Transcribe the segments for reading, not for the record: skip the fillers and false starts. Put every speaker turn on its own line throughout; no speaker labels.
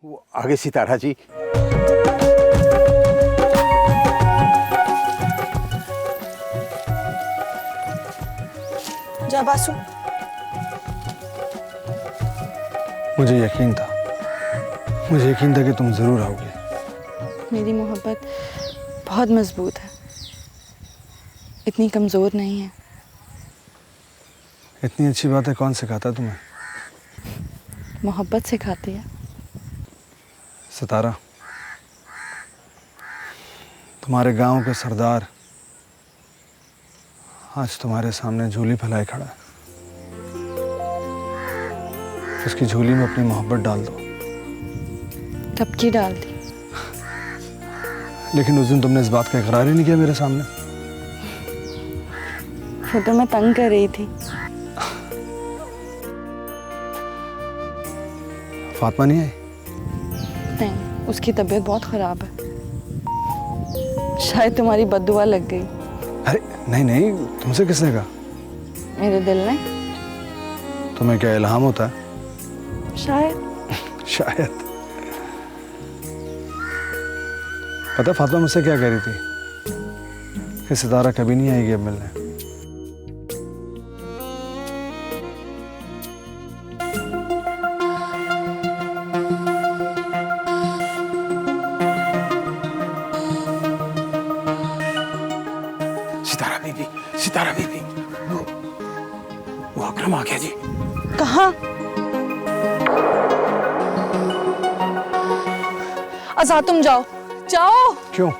वो आगे सितारा जी।
जा बासु।
मुझे यकीन था कि तुम जरूर आओगे।
मेरी मोहब्बत बहुत मजबूत है, इतनी कमजोर नहीं है।
इतनी अच्छी बातें कौन सिखाता तुम्हें?
मोहब्बत सिखाती है।
सितारा, तुम्हारे गांव के सरदार आज तुम्हारे सामने झोली फैलाए खड़ा है। उसकी झोली में अपनी मोहब्बत डाल दो।
कब की डाल दी?
लेकिन उस दिन तुमने इस बात का इकरार ही नहीं किया मेरे सामने।
वो तो मैं तंग कर रही थी।
फातिमा नहीं आई?
नहीं, उसकी तबीयत बहुत खराब है। शायद तुम्हारी बद्दुआ लग गई।
अरे नहीं नहीं, तुमसे किसने कहा?
मेरे दिल ने।
तुम्हें क्या इल्हाम होता है?
शायद।
शायद। पता फातिमा मुझसे क्या कह रही थी कि सितारा कभी नहीं आएगी अब मिलने।
सितारा बीबी, वो अकरम आ गया जी।
कहाँ? आजाद, तुम जाओ जाओ।
क्यों?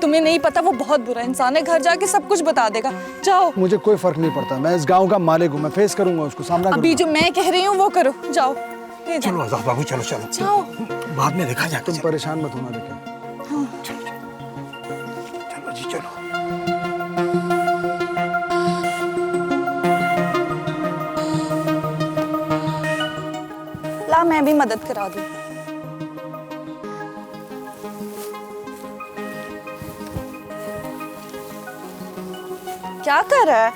तुम्हें नहीं पता, वो बहुत बुरा इंसान है। घर जाके सब कुछ बता देगा। जाओ।
मुझे कोई फर्क नहीं पड़ता, मैं इस गांव का मालिक हूँ, मैं फेस करूंगा उसको, सामना
अभी
करूंगा।
जो मैं कह रही हूँ वो करो। जाओ।
चलो आजाद बाबू, चलो चलो
जाओ।
बाद में देखा जाएगा।
तुम परेशान मत होना। लेकिन
चलो जी चलो।
ला, मैं भी मदद करा दूं। क्या कर रहा है?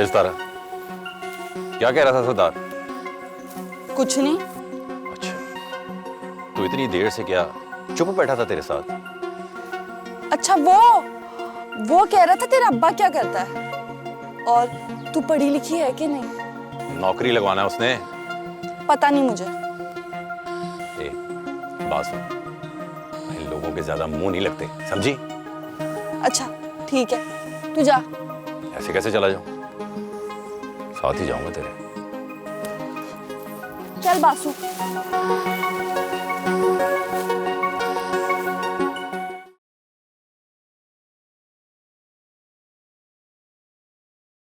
इस तरह क्या कह रहा था सरदार?
कुछ नहीं।
अच्छा, तो इतनी देर से क्या चुप बैठा था तेरे साथ?
अच्छा, वो कह रहा था तेरा अब्बा क्या करता है और तू पढ़ी लिखी है कि नहीं।
नौकरी लगवाना है उसने।
पता नहीं मुझे।
ए, बात सुन, इन लोगों के ज्यादा मुंह नहीं लगते, समझी?
अच्छा ठीक है, तू जा।
ऐसे कैसे चला जाऊं? साथ ही जाऊंगा तेरे।
चल बासु।